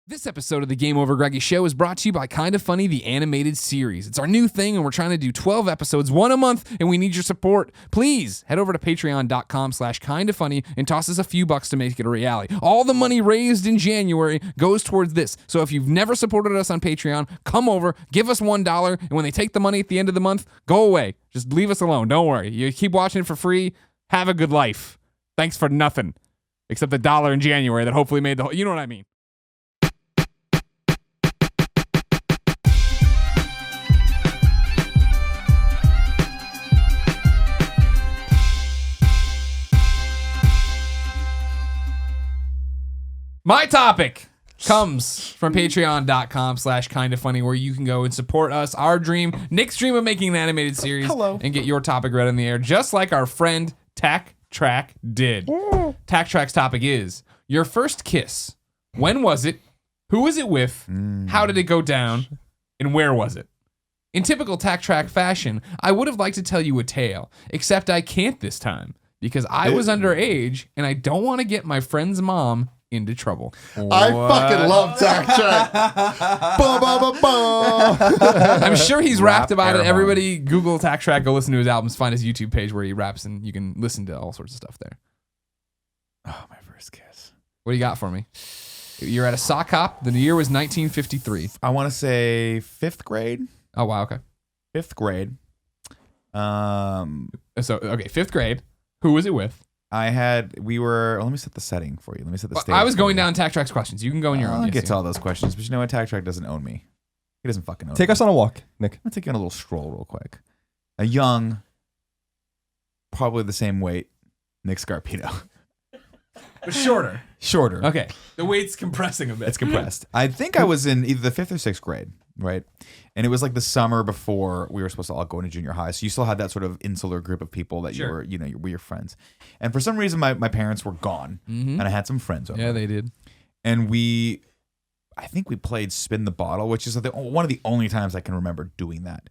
This episode of the GameOverGreggy Show is brought to you by Kinda Funny, the animated series. It's our new thing, and we're trying to do 12 episodes, one a month, and we need your support. Please head over to patreon.com/kindafunny and toss us a few bucks to make it a reality. All the money raised in January goes towards this. So if you've never supported us on Patreon, come over, give us $1, and when they take the money at the end of the month, go away. Just leave us alone. Don't worry. You keep watching it for free. Have a good life. Thanks for nothing. Except the $1 in January that hopefully made the whole... You know what I mean. My topic comes from patreon.com/kindafunny, where you can go and support us, our dream, Nick's dream of making an animated series. Hello. And get your topic read on the air, just like our friend Tack Track did. Tack Track's topic is your first kiss. When was it? Who was it with? How did it go down? And where was it? In typical Tack Track fashion, I would have liked to tell you a tale, except I can't this time because I was underage and I don't want to get my friend's mom into trouble. I fucking love Tack Track. Ba, ba, ba, ba. I'm sure he's rapped about it. Everybody Google Tack Track, go listen to his albums, find his YouTube page where he raps, and you can listen to all sorts of stuff there. Oh, my first kiss. What do you got for me? You're at a sock hop. The year was 1953. I want to say 5th grade. Oh, wow, okay. 5th grade. Okay, 5th grade. Who was it with? Let me set the setting for you. Let me set the stage. I was going down Tack Track's questions. You can go in your own. I'll get to all those questions, but you know what? Tack Track doesn't own me. He doesn't fucking own me. Take us on a walk, Nick. I'm going to take you on a little stroll real quick. A young, probably the same weight, Nick Scarpino. But shorter. Shorter. Okay. The weight's compressing a bit. It's compressed. I think I was in either the 5th or 6th grade, right? And it was like the summer before we were supposed to all go into junior high. So you still had that sort of insular group of people that Sure. you were your friends. And for some reason, my parents were gone, and I had some friends over. Yeah, they did. And I think we played Spin the Bottle, which is one of the only times I can remember doing that.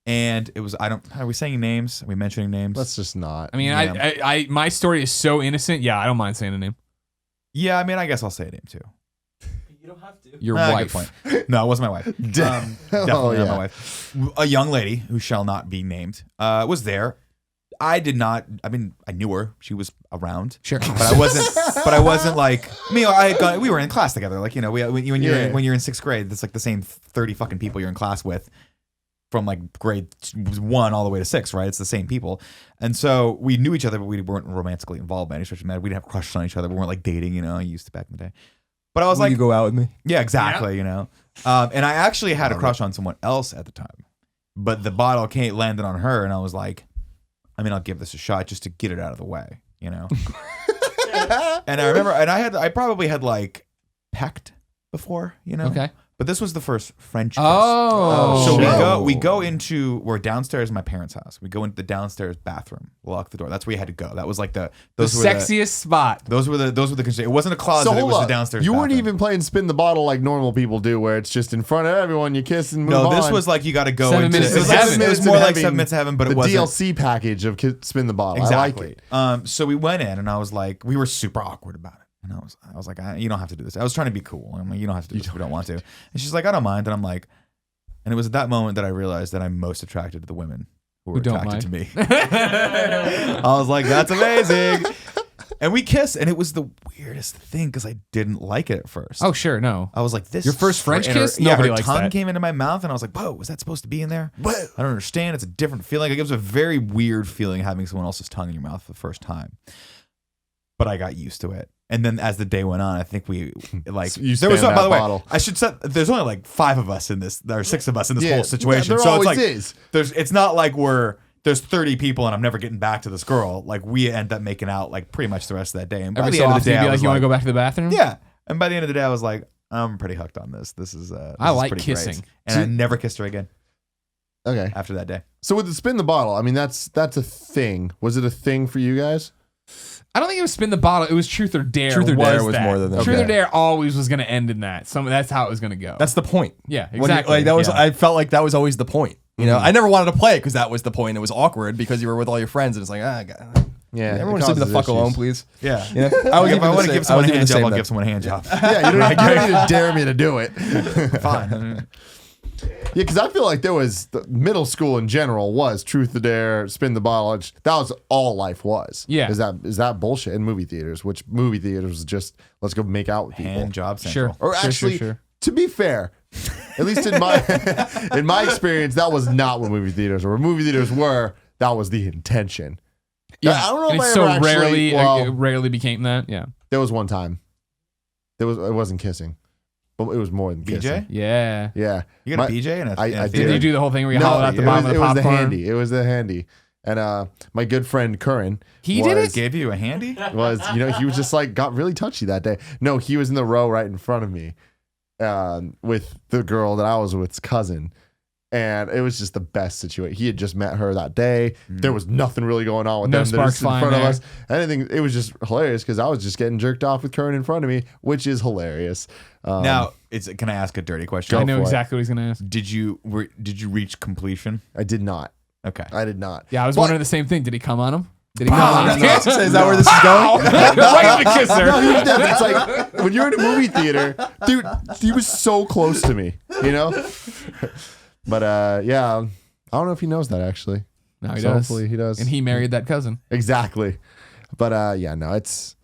And it was, are we saying names? Are we mentioning names? Let's just not. I mean, Yeah. my story is so innocent. Yeah, I don't mind saying a name. Yeah, I mean, I guess I'll say a name too. You don't have to. Your Good wife. point. No, it wasn't my wife. Definitely not my wife. A young lady who shall not be named was there. I did not. I mean, I knew her. She was around. Sure. But I wasn't like me. We were in class together. Like, when you're in 6th grade, it's like the same 30 fucking people you're in class with from like grade 1 all the way to 6, right? It's the same people. And so we knew each other, but we weren't romantically involved by any stretch of the matter. We didn't have crushes on each other. We weren't like dating, I used to back in the day. But I was Will like, you go out with me? yeah, exactly, And I actually had a crush on someone else at the time. But the bottle landed on her, and I was like, I mean, I'll give this a shot just to get it out of the way, And I remember, I probably had like pecked before, Okay. But this was the first French kiss. Oh. So we go into, we're downstairs in my parents' house. We go into the downstairs bathroom, lock the door. That's where you had to go. That was like the sexiest spot. Those were the it wasn't a closet, it was the downstairs You weren't bathroom. even playing Spin the Bottle like normal people do, where it's just in front of everyone, you kiss and move on. No, this was like you got to go 7 into minutes it was in like- heaven. It was more like 7 minutes in heaven, but it the wasn't. DLC package of Spin the Bottle. Exactly. I like it. So we went in, and I was like, we were super awkward about it. And I was like, you don't have to do this. I was trying to be cool. I'm like, you don't have to do this if you don't want to. And she's like, I don't mind. And I'm like, and it was at that moment that I realized that I'm most attracted to the women who were don't attracted to me. I was like, that's amazing. And we kissed, and it was the weirdest thing because I didn't like it at first. Oh, sure, no. I was like, this. Your first French and her- kiss? Yeah, Nobody her likes tongue that. came into my mouth, and I was like, whoa, was that supposed to be in there? What? I don't understand. It's a different feeling. Like, it was a very weird feeling having someone else's tongue in your mouth for the first time. But I got used to it. And then as the day went on, I think we like You there was spanned by the that way, bottle. I should say there's only like 5 of us in this, or 6 of us in this whole situation. There So always it's like is. it's not like there's 30 people and I'm never getting back to this girl. Like we end up making out like pretty much the rest of that day. And by Every the so end of often the day, you'd be I like, was you want to go back to the bathroom? yeah. And by the end of the day, I was like, I'm pretty hooked on this. This is I like pretty kissing. great. And I never kissed her again Okay. after that day. So with the Spin the Bottle, I mean, that's a thing. Was it a thing for you guys? I don't think it was Spin the Bottle. It was Truth or Dare. Truth or Dare was that. more than that. Truth or Okay. Dare always was going to end in that. That's how it was going to go. That's the point. yeah, When you- exactly. like that was, Yeah. I felt like that was always the point. I never wanted to play it because that was the point. It was awkward because you were with all your friends, and it's like, God. Yeah, Everyone it just leave me the causes fuck alone, issues. please. Yeah. You know? If I want to give someone a hand job, I'll that. give someone a hand job. Yeah, you don't need to dare me to do it. Fine. Yeah, because I feel like there was middle school in general was truth or dare, spin the bottle. That was all life was. Yeah. Is that bullshit in movie theaters? Which movie theaters was just let's go make out with people. Hand job central. Sure. Or actually, sure. to be fair, at least in my experience, that was not what movie theaters were. What movie theaters were, that was the intention. Yeah, I don't know and if it's I so ever actually. rarely became that. Yeah, There was one time. It wasn't kissing, but it was more than kissing. BJ? yeah. Yeah. You got a BJ in a I theater? Did you do the whole thing where you hollowed out the it bottom was, of the it was the popcorn? handy. It was the handy. And my good friend Curran, He did it? Gave you a handy? he was just like got really touchy that day. No, he was in the row right in front of me, with the girl that I was with's cousin. And it was just the best situation. He had just met her that day. There was nothing really going on with No them. They're sparks just in flying front of there. us. Anything. It was just hilarious because I was just getting jerked off with Curran in front of me, which is hilarious. Now, can I ask a dirty question? I know for it. exactly what he's gonna ask. Did you reach completion? I did not. Okay. I did not. Yeah, I was But- wondering the same thing. Did he come on him? Did he come on him? Is that where this is going? Right in the kisser. No, he did. It's like when you're in a movie theater, dude. He was so close to me, you know. But yeah, I don't know if he knows that actually. No, he So does. hopefully he does. And he married that cousin. Exactly. But yeah, no, it's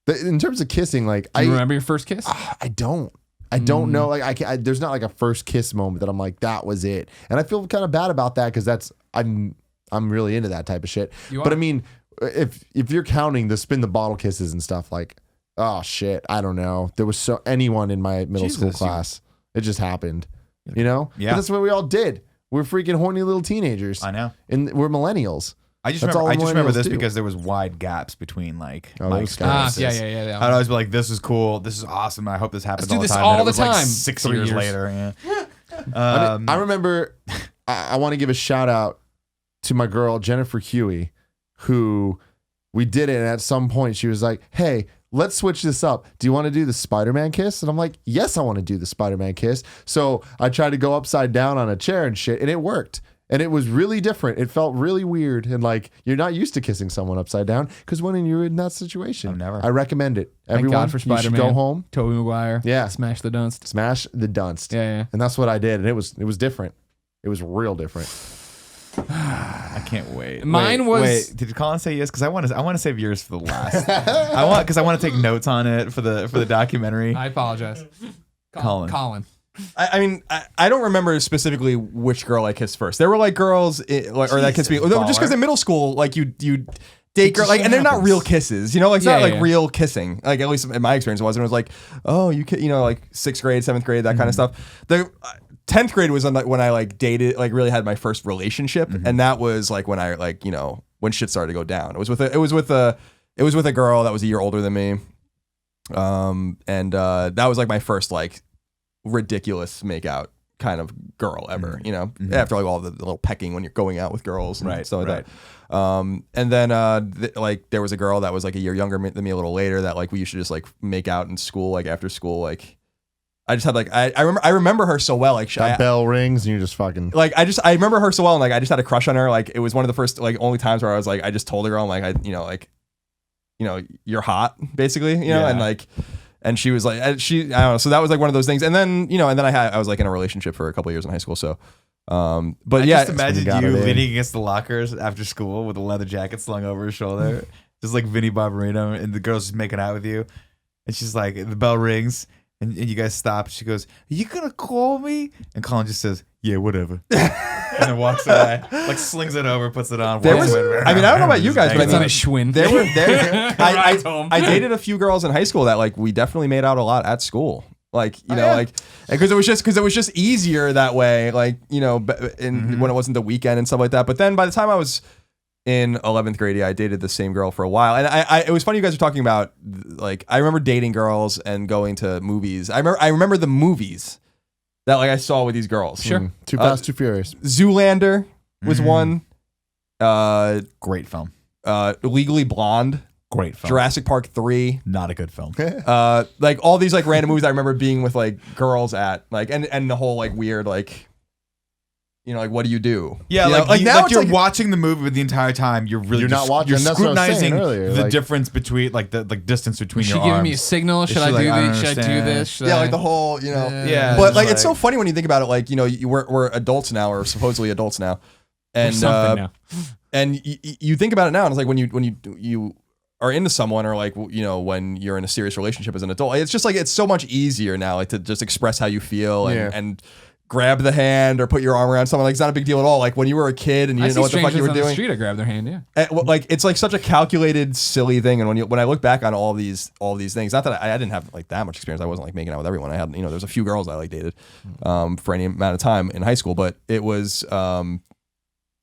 in terms of kissing. Like Do you remember your first kiss? I don't know. Like there's not like a first kiss moment that I'm like that was it, and I feel kind of bad about that because I'm really into that type of shit. You But are? I mean, if you're counting the spin the bottle kisses and stuff, like oh shit, I don't know. There was anyone in my middle school Jesus, class, it just happened, you know. Yeah. But that's what we all did. We're freaking horny little teenagers. I know. And we're millennials. I just That's remember. all I just remember millennials this do. because there was wide gaps between like Oh, my those guys. experiences. Yeah. I'd always be like, "This is cool. This is awesome. I hope this happens Let's do all the this time." all And it the was like time. 6 3 years years. later. Yeah. I remember. I want to give a shout out to my girl Jennifer Huey, who we did it. And at some point, she was like, "Hey, let's switch this up. Do you want to do the SpiderMan Kiss?" And I'm like, "Yes, I want to do the SpiderMan Kiss." So I tried to go upside down on a chair and shit, and it worked. And it was really different. It felt really weird. And like, you're not used to kissing someone upside down because when you're in that situation, I've never. I recommend it. Thank Everyone, God for you should Spider-Man. go home, Tobey Maguire. Yeah. Smash the dunst. smash the dunst. Yeah. And that's what I did. And it was different. It was real different. I can't wait. Mine was- Wait, did Colin say yes? Because I want to save yours for the last. I want to take notes on it for the documentary. I apologize. Colin. I mean, I don't remember specifically which girl I kissed first. There were like girls or that kissed me. No, just because in middle school, like you date girl, like, and they're not real kisses. You know, like it's not like real kissing. Like at least in my experience, it wasn't. It was like, oh, you know, like 6th grade, 7th grade, that kind of stuff. The 10th grade was when I like dated, like really had my first relationship, and that was like when I like when shit started to go down. It was with a girl that was a year older than me, and that was like my first like ridiculous makeout kind of girl ever, after like all the little pecking when you're going out with girls and stuff like that. And then like there was a girl that was like a year younger than me, a little later, that like we used to just like make out in school, like after school. Like I just had like I remember her so well, like That bell rings and you're just fucking like I remember her so well, and like I just had a crush on her. Like it was one of the first like only times where I was like I just told a girl, I'm like you're hot, basically, and like. And she was like, I don't know. So that was like one of those things. And then, I was like in a relationship for a couple of years in high school. So, but I yeah, just imagine got you it in. leaning against the lockers after school with a leather jacket slung over his shoulder, just like Vinnie Barbarino, and the girl's just making out with you. And she's like, the bell rings, and you guys stop. She goes, "Are you gonna call me?" And Colin just says, "Yeah, whatever," and then walks away, like slings it over, puts it on. There walks was- away. I mean, I don't know about you guys, but I It's mean, on a Schwinn. there. Rides home. I dated a few girls in high school that like we definitely made out a lot at school. Like like because it was just easier that way. Like when it wasn't the weekend and stuff like that. But then by the time I was in 11th grade, I dated the same girl for a while, and it was funny you guys were talking about like I remember dating girls and going to movies. I remember the movies that like I saw with these girls. Sure. Too Fast, Too Furious. Zoolander was one. Great film. Legally Blonde. Great film. Jurassic Park 3. Not a good film. Like all these like random movies I remember being with like girls at like and the whole like weird like you know, like what do you do? Yeah, you know? like now you're it's watching the movie, but the entire time you're not watching. You're That's what I was saying scrutinizing earlier, the like- difference between like the distance between Is she your giving arms. me a signal? Should Is I she do like, I don't this? Should I do understand? this? Should yeah, I? like the whole, you know. Yeah, But it's like it's so like- funny when you think about it. Like, you know, we're adults now, or supposedly adults now, and something now. and you think about it now, and it's like when you are into someone, or like, you know, when you're in a serious relationship as an adult, it's just like it's so much easier now, like to just express how you feel and grab the hand or put your arm around someone. Like, it's not a big deal at all. Like when you were a kid and you I didn't see know what the fuck you strangers were on the doing. street. I grab their hand. Yeah. And, like, it's like such a calculated, silly thing. And when I look back on all these things, not that I didn't have like that much experience. I wasn't like making out with everyone. I had, you know, there's a few girls I like dated for any amount of time in high school, but it was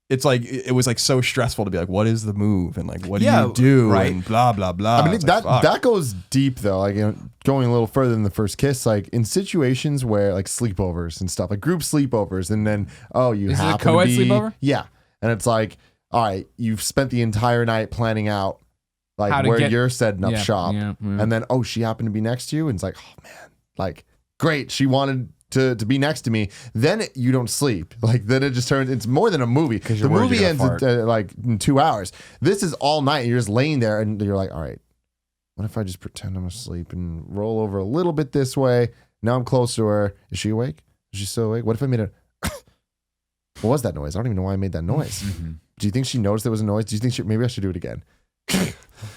it's like it was like so stressful to be like, what is the move, and like what do you do, right. and blah blah blah. I mean, It's like, fuck. that goes deep though. Like, you know, going a little further than the first kiss, like in situations where like sleepovers and stuff, like group sleepovers, and then you Is it a happen co-ed to be, sleepover? yeah, and it's like, all right, you've spent the entire night planning out How like to where get- you're setting up Yeah, shop, yeah. and then she happened to be next to you, and it's like, oh man, like great, she wanted to be next to me. Then you don't sleep. Like then it just turns. It's more than a movie. The you're worried movie you're ends gonna fart. like in 2 hours. This is all night. And you're just laying there, and you're like, all right, what if I just pretend I'm asleep and roll over a little bit this way? Now I'm close to her. Is she awake? Is she still awake? What if I made a what was that noise? I don't even know why I made that noise. Do you think she noticed there was a noise? Do you think maybe I should do it again?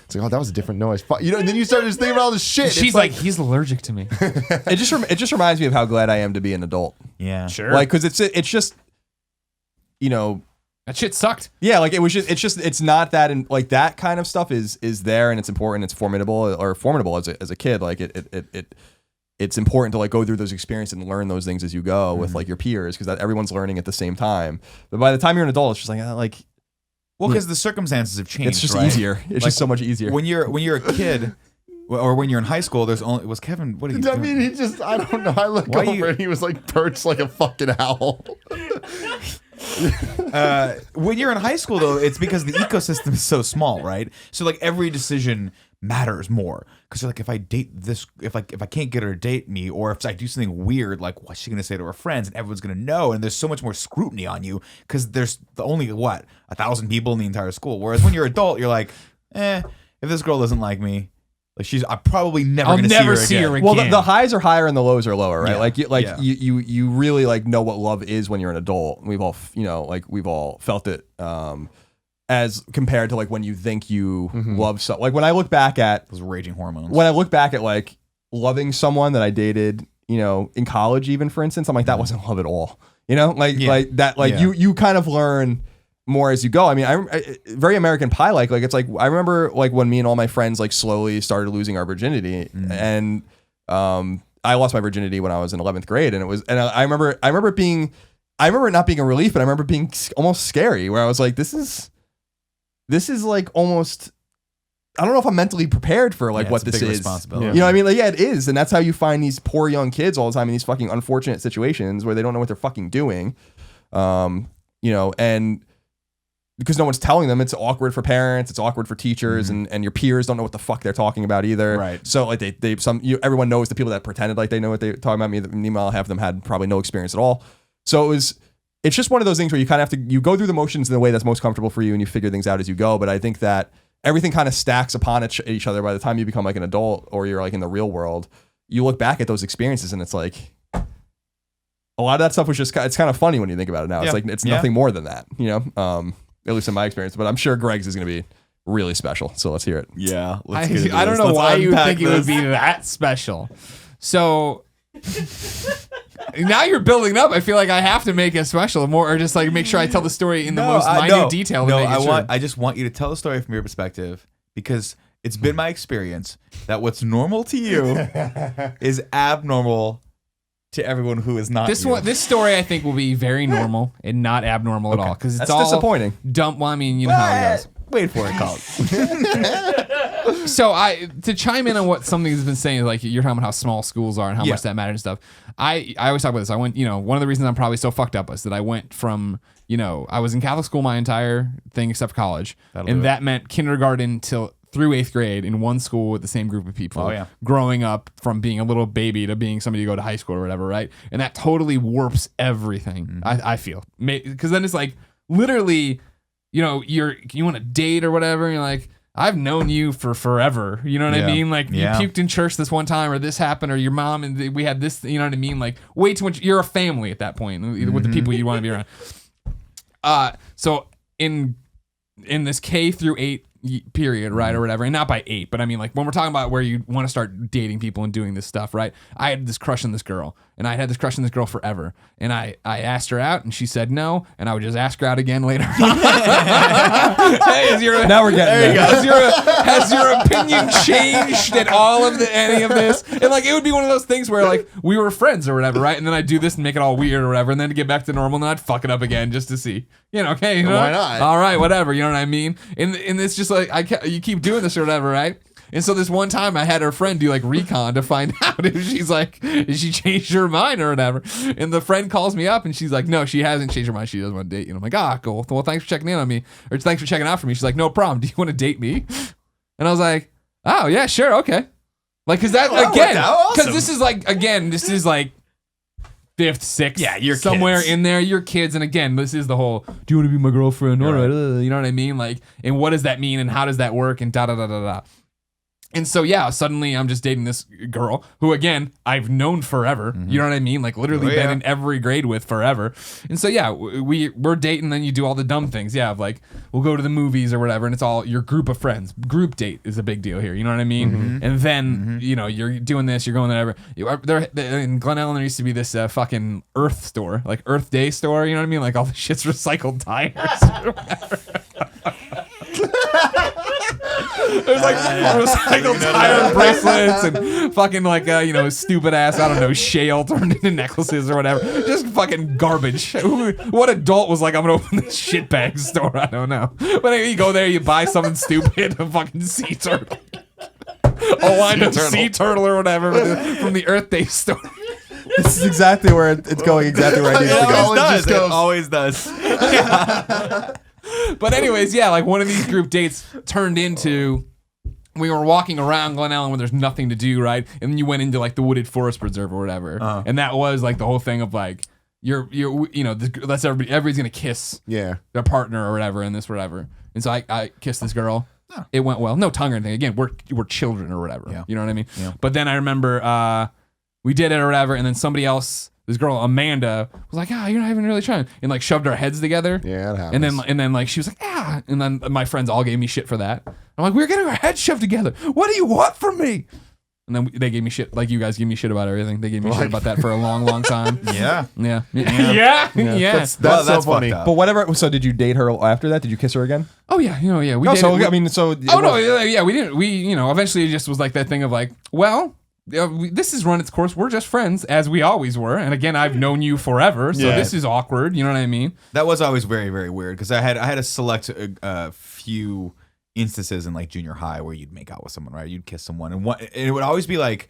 It's like, oh, that was a different noise. You know, and then you start just thinking about all this shit. She's It's like, he's allergic to me. it just reminds me of how glad I am to be an adult. Yeah, Sure. Like, because it's just, you know, That shit sucked. yeah, like it's not that, and like that kind of stuff is there, and it's important, it's formidable as a kid. Like it's important to like go through those experiences and learn those things as you go with like your peers, because everyone's learning at the same time. But by the time you're an adult, it's just like well, because the circumstances have changed. it's just right? easier. It's Like, just so much easier. When you're a kid, or when you're in high school, there's only Kevin. What are you I doing? mean, I don't know. I look Why over you- and he was like perched like a fucking owl. When you're in high school, though, it's because the ecosystem is so small, right? So like every decision matters more, because you're like, if I date this, if I can't get her to date me, or if I do something weird, like what's she gonna say to her friends, and everyone's gonna know, and there's so much more scrutiny on you because there's only 1,000 people in the entire school. Whereas when you're adult, you're like, if this girl doesn't like me, like I'm probably never I'll gonna never see see her her again. again. Well, the highs are higher and the lows are lower, right? Yeah. You really like know what love is when you're an adult. We've all we've all felt it, as compared to like when you think you love someone. Like when I look back at Those raging hormones. like loving someone that I dated, you know, in college, even for instance, I'm like, that wasn't love at all. You know, like that, like Yeah. you kind of learn more as you go. I mean, I very American Pie like it's like I remember like when me and all my friends like slowly started losing our virginity, and I lost my virginity when I was in 11th grade, and I remember it not being a relief, but I remember it being almost scary, where I was like, this is like almost, I don't know if I'm mentally prepared for like Yeah, what it's a this big is. responsibility. You know what I mean? Like, yeah, it is. And that's how you find these poor young kids all the time in these fucking unfortunate situations where they don't know what they're fucking doing. You know, and because no one's telling them, it's awkward for parents, it's awkward for teachers, and your peers don't know what the fuck they're talking about either. Right. So like everyone knows the people that pretended like they know what they're talking about. Meanwhile, half of them had probably no experience at all. So it's just one of those things where you kind of have to, you go through the motions in the way that's most comfortable for you, and you figure things out as you go. But I think that everything kind of stacks upon each other by the time you become like an adult, or you're like in the real world. You look back at those experiences and it's like, a lot of that stuff was just, it's kind of funny when you think about it now. It's Yeah. like, it's Yeah. nothing more than that, you know? At least in my experience, but I'm sure Greg's is going to be really special. So let's hear it. Yeah. I don't know why you would think it would be that special. So now you're building up. I feel like I have to make it special more, or just like make sure I tell the story in the most minute detail. To No, make it true. I just want you to tell the story from your perspective, because it's been my experience that what's normal to you is abnormal to everyone who is not This you. this story I think will be very normal and not abnormal at all, because it's That's all disappointing. dumb. Well, I mean, you know how it goes. Wait for it, Colin. So to chime in on what something has been saying, like you're talking about how small schools are and how much that matters and stuff. I always talk about this. I went, one of the reasons I'm probably so fucked up is that I went from, I was in Catholic school my entire thing except for college. That'll do And it. that meant kindergarten till through 8th grade in one school with the same group of people. Oh, yeah. Growing up from being a little baby to being somebody to go to high school or whatever, right? And that totally warps everything. I feel, because then it's like literally, you know, you want to date or whatever. And you're like, I've known you for forever. You know what I mean? Like you puked in church this one time, or this happened, or your mom and we had this. You know what I mean? Like way too much. You're a family at that point with the people you want to be around. So in this K through 8 period, right, or whatever, and not by 8, but I mean like when we're talking about where you want to start dating people and doing this stuff, right? I had this crush on this girl, and I had this crush on this girl forever, and I asked her out, and she said no, and I would just ask her out again later. Hey, now we're getting there. Has your opinion changed at all of any of this? And like it would be one of those things where like we were friends or whatever, right? And then I'd do this and make it all weird or whatever, and then to get back to normal, and then I'd fuck it up again just to see, you know, okay, you know? Why not? All right, whatever, you know what I mean? And it's just like you keep doing this or whatever, right? And so this one time I had her friend do like recon to find out if she's like, if she changed her mind or whatever. And the friend calls me up and she's like, no, she hasn't changed her mind. She doesn't want to date you. And I'm like, cool. Well, thanks for checking in on me. Or thanks for checking out for me. She's like, no problem. Do you want to date me? And I was like, oh yeah, sure. Okay. Like, cause that again, cause this is like 5th, 6th, you're somewhere kids. in there, you're kids. And again, this is the whole, do you want to be my girlfriend? All right. You know what I mean? Like, and what does that mean? And how does that work? And da da da da da. And so, yeah, suddenly I'm just dating this girl who, again, I've known forever. You know what I mean? Like, literally been in every grade with forever. And so, yeah, we're dating, then you do all the dumb things. Yeah, of like, we'll go to the movies or whatever, and it's all your group of friends. Group date is a big deal here. You know what I mean? And then, you know, you're doing this, you're going there. In Glen Ellen, there used to be this fucking Earth store, like Earth Day store. You know what I mean? Like, all the shit's recycled tires or whatever. There's like recycled tire bracelets and fucking like stupid ass, I don't know, shale turned into necklaces or whatever. Just fucking garbage. What adult was like, I'm gonna open this shitbag store? I don't know. But anyway, you go there, you buy something stupid, a fucking sea turtle. A wind up sea turtle or whatever from the Earth Day store. This is exactly where it's going, exactly where I need it to go. It always does. But anyways, yeah, like one of these group dates turned into, we were walking around Glen Ellen when there's nothing to do, right? And then you went into like the Wooded Forest Preserve or whatever. And that was like the whole thing of like, that's everybody's gonna kiss their partner or whatever and this whatever. And so I kissed this girl. It went well. No tongue or anything. Again, we're children or whatever. Yeah. You know what I mean? Yeah. But then I remember we did it or whatever, and then somebody else, this girl Amanda, was like, you're not even really trying, and like shoved our heads together. Yeah, that happens. And then like she was like, and then my friends all gave me shit for that. I'm like, we're getting our heads shoved together. What do you want from me? And then they gave me shit, like you guys give me shit about everything. They gave me shit about that for a long, long time. Yeah. That's so funny. But whatever. So did you date her after that? Did you kiss her again? Oh yeah, we did. We didn't. We eventually it just was like that thing of like, well, this has run its course. We're just friends, as we always were. And again, I've known you forever, so this is awkward. You know what I mean? That was always very, very weird because I had a select few instances in like junior high where you'd make out with someone, right? You'd kiss someone, and it would always be like,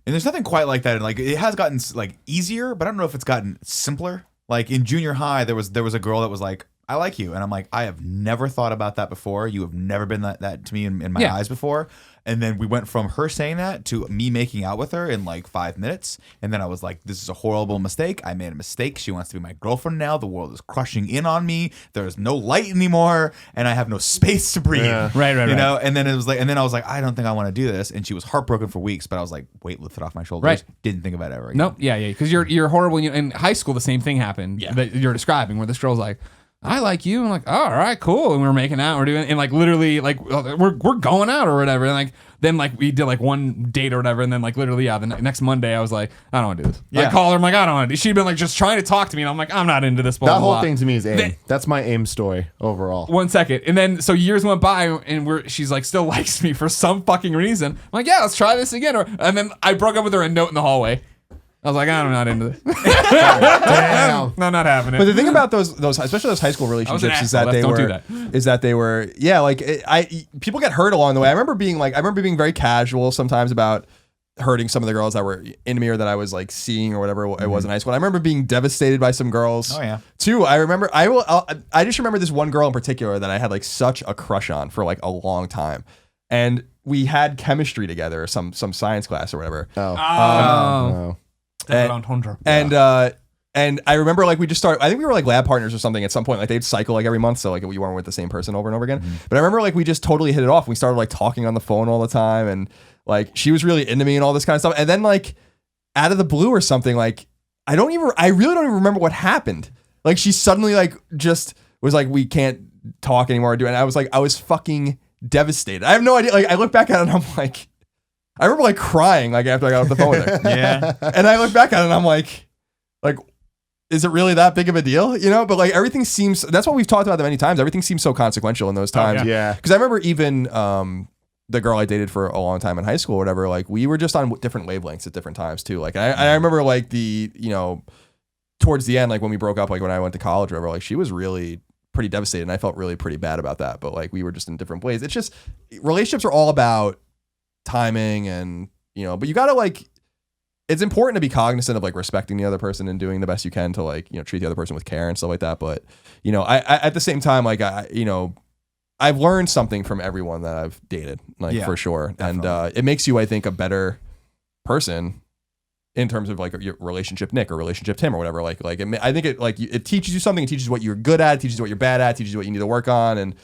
and there's nothing quite like that. And like it has gotten like easier, but I don't know if it's gotten simpler. Like in junior high, there was a girl that was like, I like you, and I'm like, I have never thought about that before. You have never been that to me in my eyes before. And then we went from her saying that to me making out with her in like 5 minutes. And then I was like, this is a horrible mistake. I made a mistake. She wants to be my girlfriend now. The world is crushing in on me. There's no light anymore, and I have no space to breathe. Yeah. Right. You know. And then it was like, and then I was like, I don't think I want to do this. And she was heartbroken for weeks. But I was like, weight lifted off my shoulders. Right. Didn't think about it ever again. Nope. Yeah. Because you're horrible. In high school, the same thing happened that you're describing, where this girl's like, I like you. I'm like, oh, all right, cool. And we're making out. We're doing, and like literally, like we're going out or whatever. And like then like we did like one date or whatever. And then like literally, the next Monday, I was like, I don't want to do this. I call her. I'm like, I don't want to do. She'd been like just trying to talk to me, and I'm like, I'm not into this. That whole thing to me is AIM. That's my AIM story overall. 1 second, and then so years went by, and she's like still likes me for some fucking reason. I'm like, yeah, let's try this again. And then I broke up with her a note in the hallway. I was like, I'm not into this. Damn. No, not having it. But the thing about those especially those high school relationships is that they were people get hurt along the way. I remember being very casual sometimes about hurting some of the girls that were into me or that I was like seeing or whatever it was in high school. I remember being devastated by some girls. Oh yeah. Too. I remember I just remember this one girl in particular that I had like such a crush on for like a long time. and we had chemistry together, or some science class or whatever. Oh. And I remember like we just started, I think we were like lab partners or something at some point. Like they'd cycle like every month. So like we weren't with the same person over and over again. But I remember like we just totally hit it off. We started like talking on the phone all the time. And like she was really into me and all this kind of stuff. And then like out of the blue or something, like I really don't even remember what happened. Like she suddenly like just was like, we can't talk anymore. And I was fucking devastated. I have no idea. Like I look back at it and I'm like, I remember like crying like after I got off the phone with her. Yeah. And I look back at it and I'm like, is it really that big of a deal? You know, but like everything seems, that's what we've talked about that many times. Everything seems so consequential in those times. Oh, yeah. Because I remember even the girl I dated for a long time in high school or whatever, like we were just on different wavelengths at different times too. Like I remember like towards the end, like when we broke up, like when I went to college or whatever, like she was really pretty devastated and I felt really pretty bad about that. But like we were just in different ways. It's just, relationships are all about timing and, but you gotta like, it's important to be cognizant of like respecting the other person and doing the best you can to like, treat the other person with care and stuff like that. But, I at the same time, like, I've learned something from everyone that I've dated, like for sure. Definitely. And it makes you, I think, a better person in terms of like your relationship Nick or relationship Tim or whatever. I think it teaches you something. It teaches you what you're good at, it teaches you what you're bad at, it teaches you what you need to work on. And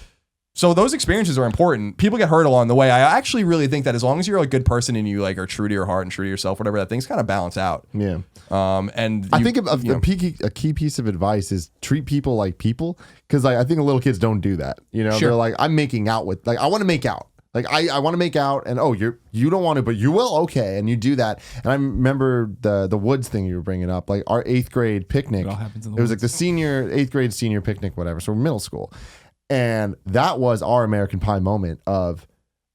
so those experiences are important. People get hurt along the way. I actually really think that as long as you're a good person and you like are true to your heart and true to yourself, whatever, that things kind of balance out. Yeah. And I think a key piece of advice is treat people like people. Cause like, I think little kids don't do that. Sure. They're like, I'm making out with, like, I want to make out. Like I want to make out and you don't want to, but you will. Okay. And you do that. And I remember the woods thing you were bringing up, like our 8th grade picnic. It all happens in the It was woods. like the 8th grade senior picnic, whatever. So we're middle school. And that was our American Pie moment of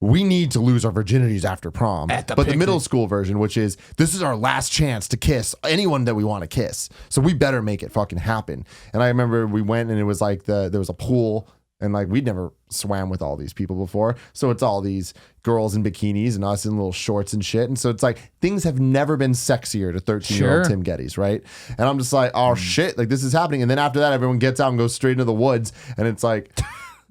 we need to lose our virginities after prom. At the but picnic. the middle school version, which is this is our last chance to kiss anyone that we want to kiss. So we better make it fucking happen. And I remember we went and it was like there was a pool and like we'd never swam with all these people before. So it's all these girls in bikinis and us in little shorts and shit. And so it's like things have never been sexier to 13-year-old Sure. Tim Gettys, right? And I'm just like, oh shit, like this is happening. And then after that, everyone gets out and goes straight into the woods. And it's like,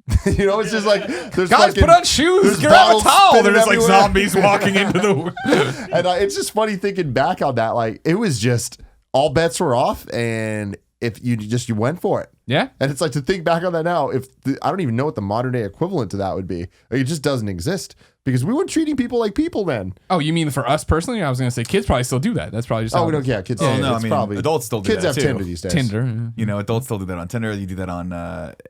it's just like there's Guys, put on shoes. Get out of a towel. They're just like zombies walking into the. And it's just funny thinking back on that. Like it was just all bets were off, and if you went for it. Yeah. And it's like to think back on that now. I don't even know what the modern day equivalent to that would be. Like, it just doesn't exist because we weren't treating people like people then. Oh, you mean for us personally? I was gonna say kids probably still do that. That's probably just. Oh, we don't. Yeah, kids. Oh, do. no, It's I mean, probably adults still do kids that have too. Tinder these days. Tinder. Adults still do that on Tinder. You do that on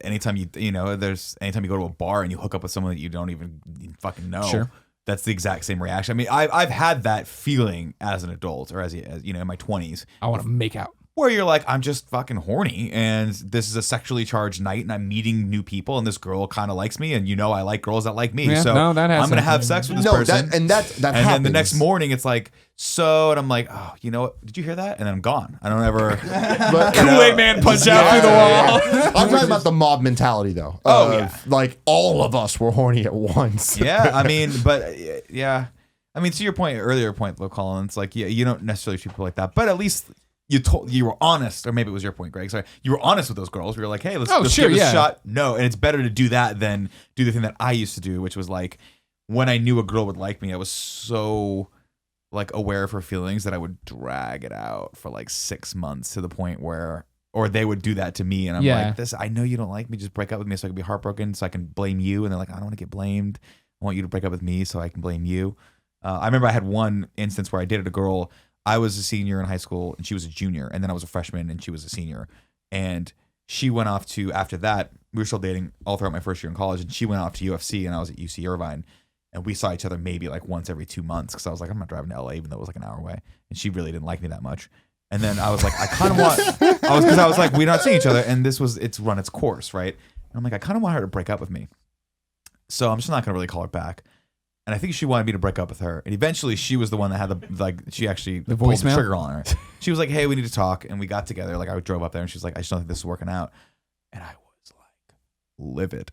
anytime anytime you go to a bar and you hook up with someone that you don't even fucking know. Sure. That's the exact same reaction. I mean, I've had that feeling as an adult or as in my 20s. I want to make out. Where you're like, I'm just fucking horny and this is a sexually charged night and I'm meeting new people and this girl kind of likes me and I like girls that like me. Yeah, so no, that has I'm going to to have happen. sex with this No, person. that and then the next happens. morning it's like, and I'm like, oh, you know what? Did you hear that? And then I'm gone. I don't ever. But, Kool-Aid Man punch out through the wall. I'm talking about the mob mentality though. Oh, of, yeah. like all of us were horny at once. Yeah, I mean, but yeah. I mean, to your earlier point, though, Colin, it's like, you don't necessarily treat people like that, but at least you were honest, or maybe it was your point, Greg. Sorry, you were honest with those girls. We were like, hey, let's sure, give this yeah. a shot. No, and it's better to do that than do the thing that I used to do, which was like when I knew a girl would like me, I was so like aware of her feelings that I would drag it out for like 6 months to the point where, or they would do that to me, and I'm like, I know you don't like me. Just break up with me so I can be heartbroken, so I can blame you. And they're like, I don't want to get blamed. I want you to break up with me so I can blame you. I remember I had one instance where I dated a girl. I was a senior in high school and she was a junior, and then I was a freshman and she was a senior. And she went off to, after that, we were still dating all throughout my first year in college, and she went off to UFC and I was at UC Irvine, and we saw each other maybe like once every 2 months because I was like, I'm not driving to LA even though it was like an hour away, and she really didn't like me that much. And then I was like, I kind of want, because I was like, we're not seeing each other and it's run its course, right? And I'm like, I kind of want her to break up with me. So I'm just not going to really call her back. And I think she wanted me to break up with her. And eventually she was the one that had she actually pulled the voicemail? trigger on her. She was like, hey, we need to talk. And we got together. Like I drove up there and she was like, I just don't think this is working out. And I was like livid.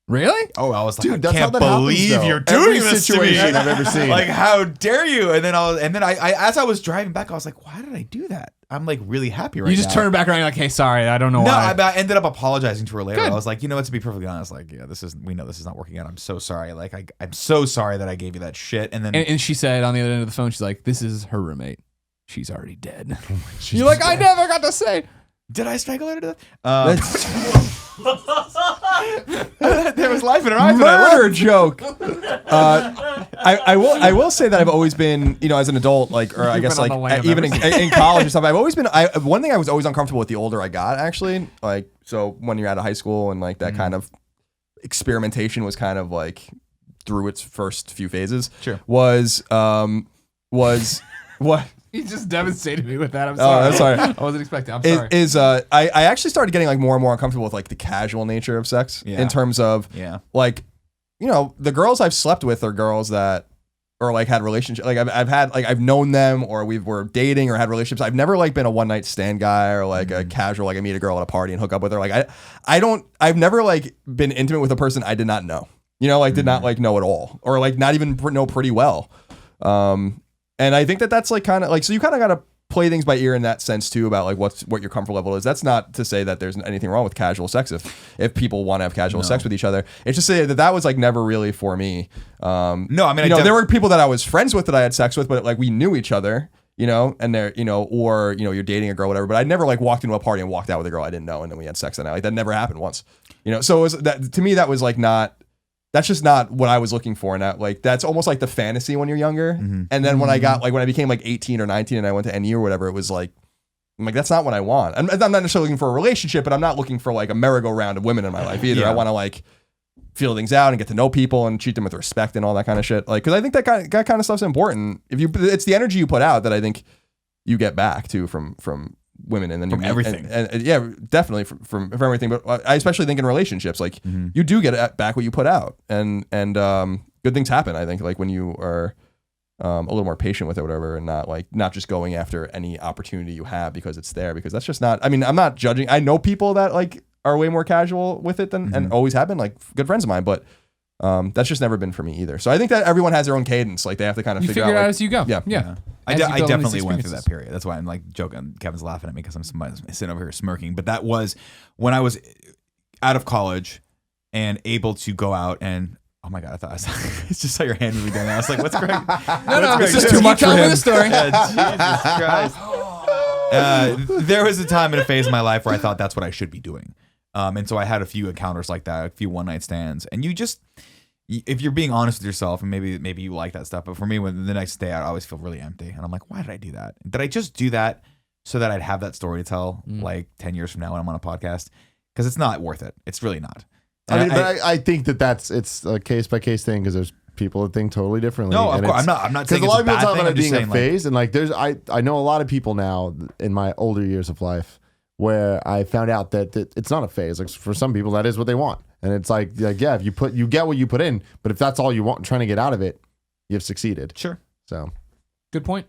Really? Oh, I was like, Dude, I that's how can't that happens, believe though. you're doing Every this to me. situation I've ever seen. Like, how dare you? And then I as I was driving back, I was like, why did I do that? I'm like really happy right now. You just turn back around and you're like, hey, sorry, I don't know No, why. I ended up apologizing to her later. Good. I was like, you know what? To be perfectly honest, like, yeah, we know this is not working out. I'm so sorry. Like, I'm so sorry that I gave you that shit. And then and she said on the other end of the phone, she's like, this is her roommate. She's already dead. She's You're like, I never got to say. did I strangle her to death? There was life in her eyes. Murder joke. I will say that I've always been, as an adult, like, or I You've guess been like on the line of even in college and stuff. I've always been. One thing I was always uncomfortable with the older I got, actually. Like, so when you're out of high school and like that kind of experimentation was kind of like through its first few phases. Sure. Was what? He just devastated me with that. I'm Oh, sorry. I'm sorry. I wasn't expecting. I'm sorry. I actually started getting like more and more uncomfortable with like the casual nature of sex in terms of like, the girls I've slept with are girls that or like had relationships. Like I've known them or we're dating or had relationships. I've never like been a one night stand guy or like a casual, like I meet a girl at a party and hook up with her. Like I've never like been intimate with a person I did not know, did not like know at all or like not even know pretty well. And I think that's like kind of like, so you kind of got to play things by ear in that sense too about like what your comfort level is. That's not to say that there's anything wrong with casual sex if people want to have casual sex with each other. It's just say that was like never really for me. No, I mean, there were people that I was friends with that I had sex with, but like we knew each other, and they're, or, you're dating a girl, whatever, but I never like walked into a party and walked out with a girl I didn't know and then we had sex that night. Like that never happened once, so it was that to me, that was like that's just not what I was looking for. And that's almost like the fantasy when you're younger. Mm-hmm. And then when I became like 18 or 19 and I went to NU or whatever, it was like, I'm like, that's not what I want. I'm not necessarily looking for a relationship, but I'm not looking for like a merry-go-round of women in my life either. I want to like feel things out and get to know people and treat them with respect and all that kind of shit. Like, cause I think that kind of stuff's important. It's the energy you put out that I think you get back too from women and then from everything and yeah, definitely from everything, but I especially think in relationships, like you do get back what you put out and good things happen, I think, like when you are a little more patient with it, whatever, and not just going after any opportunity you have because it's there, because that's just not, I mean, I'm not judging. I know people that like are way more casual with it than and always have been, like good friends of mine, but that's just never been for me either. So I think that everyone has their own cadence. Like they have to kind of figure it out out as you go. Yeah. I definitely went through that period. That's why I'm like joking. Kevin's laughing at me because I'm sitting over here smirking. But that was when I was out of college and able to go out and, oh my God, I thought it's just how your hand moving down. I was like, what's Greg? No, this is too much for him. The story. Yeah, Jesus Christ. There was a time and a phase in my life where I thought that's what I should be doing. And so I had a few encounters like that, a few one night stands, and if you're being honest with yourself, and maybe you like that stuff, but for me, when the next day I always feel really empty, and I'm like, why did I do that? Did I just do that so that I'd have that story to tell like 10 years from now when I'm on a podcast? Because it's not worth it. It's really not. And I think it's a case by case thing because there's people that think totally differently. No, of course, I'm not saying because a lot of people bad talk thing. about it being a saying, phase, and like I know a lot of people now in my older years of life where I found out that it's not a phase. Like for some people, that is what they want. And it's like yeah, if you get what you put in, but if that's all you want, trying to get out of it, you've succeeded. Sure. So, Good point.